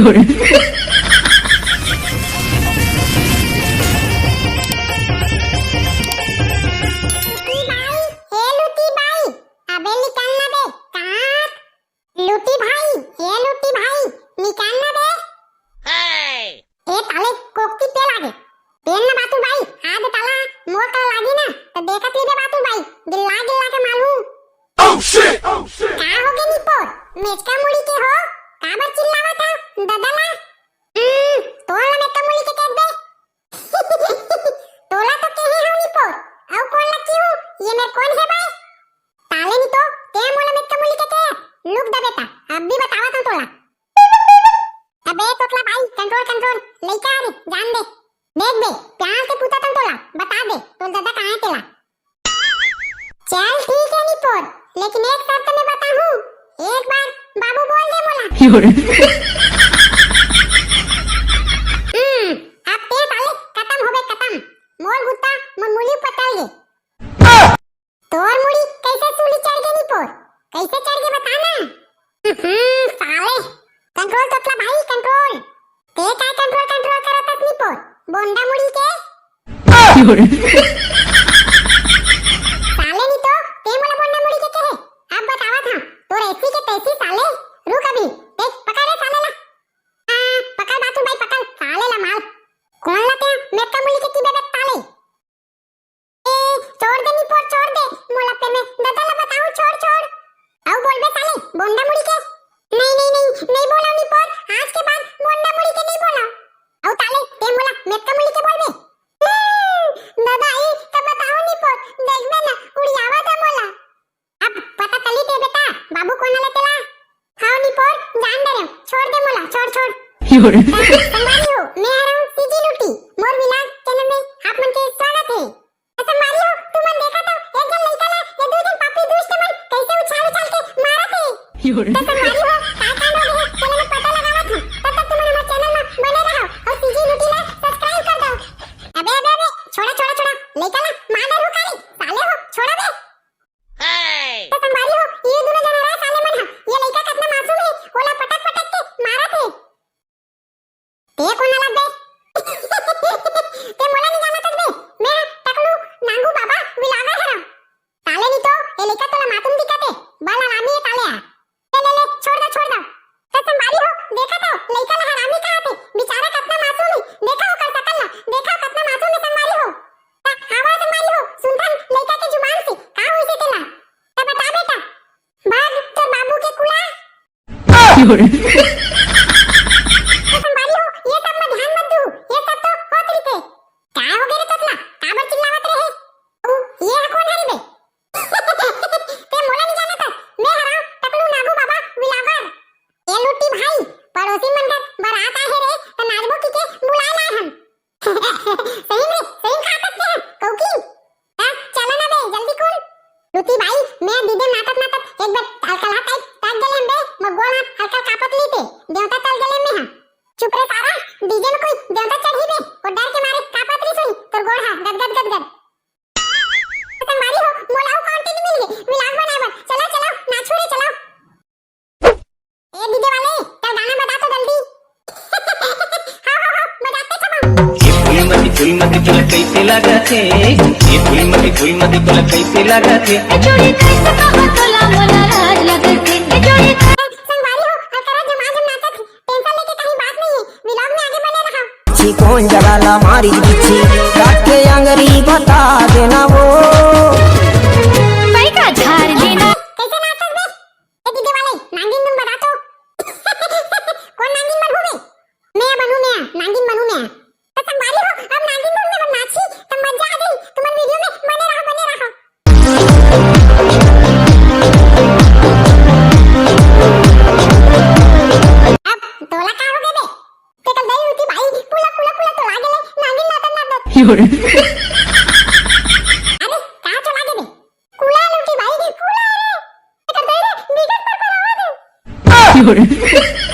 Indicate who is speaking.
Speaker 1: 有人。
Speaker 2: मेचका मुड़ी के हो काबर चिल्लावा था ददला तोला मेचका मुड़ी के कहत बे तोला तो के है होनी पर औ कौन लकी हूं ये मैं कौन है भाई ताले नहीं तो ते मोला मेचका मुड़ी के कह लुक दे बेटा अब भी बतावा था तोला अबे तोतला भाई कंट्रोल कंट्रोल लेके आ रे जान दे देख बे प्यार से पूछा था तोला बता दे तो दादा कहां है तेरा चल ठीक है नी पर लेकिन एक शर्त मैं बता हूं एक बार बाबू बोल दे मोला
Speaker 1: 有人。
Speaker 2: अब ते साले खत्म होबे खत्म मोर गुत्ता मोर मुली पटल गे तोर मुड़ी कैसे सूली चढ़ गई नी पोर कैसे चढ़ गई बता ना साले कंट्रोल तोतला भाई कंट्रोल ते काय कंट्रोल कंट्रोल करत नी पोर बोंडा मुड़ी के
Speaker 1: 有人。
Speaker 2: साले नी तो ते मोला बोंडा मुड़ी के कहे अब बतावा था तोर ऐसी के तैसी साले रुक अभी देख पकड़ रे साले ला पकड़ बातू भाई पकड़ साले ला माल कौन ला ते मेका मुली के तिबे ताले ए छोड़ दे नी पोर छोड़ दे मोला पे में दादा ला बताऊं छोड़ छोड़ आओ बोल बे साले बोंडा मुड़ी के नहीं बोला नी पोर आज के बाद बोंडा मुड़ी के नहीं बोला आओ ताले ते मोला मेका मुड़ी के बोल बे दादा ई तो बताओ नी पोर देख बे ना उड़ी आवा था मोला अब पता चली ते बेटा बाबू कौन ला तेला हां नी पोर जान दे रे छोड़ दे मोला छोड़ छोड़
Speaker 1: 有人。
Speaker 2: संगवारी हो मैं आ रहा हूं सीजी लूटी मोर विलास चैनल में आप मन के स्वागत है संगवारी हो तुम मन देखा तो एक जन लइका ला ये दो जन पापी दुष्ट मन कैसे उछाल उछाल के मारा थे
Speaker 1: 有人。
Speaker 2: तो संगवारी हो काय कांड हो गए चैनल में पता लगावा था तब तक तुम हमारे चैनल में बने रहो और सीजी लूटी ला सब्सक्राइब कर दो अबे छोड़ा छोड़ा छोड़ा लइका ला मार दे रुका रे साले हो छोड़ा बे तो संगवारी हो ये दोनों जन रहा साले मन ये लइका कितना मासूम है ओला पटक पटक के मारा थे ते कोण आला बे ते मला नहीं जाना तक बे मैं टकलू नांगू बाबा विलागा हरा ताले नहीं तो ए लेका तोला मातुम दिखाते बाला रामी है ताले ले छोड़ दो तो संभाली हो देखा तो लेका ला हरामी कहां थे बेचारा कितना मासूम है देखा हो कर सकल ना देखा कितना मासूम है संभाली हो हावा संभाली हो सुनता लेका के जुबान से का हुई से तेला तब बता बेटा भाग तो बाबू के कुला
Speaker 1: 有人。
Speaker 2: चुप रे सारा डीजे में कोई देवता चढ़ी बे और डर के मारे कापत रही सुई तो गोड़ हा गद संभाली हो मोलाऊ कंटेंट मिल गए विलास बनाए चलो चलो नाचो रे चलो ए डीजे वाले तो गाना बता तो जल्दी हां बजाते चलो
Speaker 3: ये फूलमती तोला कैसे लगा थे ये फूलमती तोला कैसे लगा थे
Speaker 4: जोड़ी कैसे कहो तोला मोला राज लगे थे जोड़ी
Speaker 5: कौन जगाला मारी बिच्छी काटे अंगरी बता देना वो
Speaker 4: भाई का झाड़ देना
Speaker 2: कैसे नाचत बे ए दीदी वाले नागिन तुम बता तो कौन नागिन बनू बे मैं बनू मैं नागिन बनू मैं तो संभाली हो अब नागिन बनने में नाची तो मजा आ गई तुम वीडियो में बने रहो अब तोला का हो गए बे ते कल दई उठी भाई पुला तो लागे ले नागिन नाटक
Speaker 1: 有人。
Speaker 2: अरे कहां चला गए बे कुला लूटी भाई कुला रे ते कल दई रे बिगड़ पर आवा दे
Speaker 1: 有人。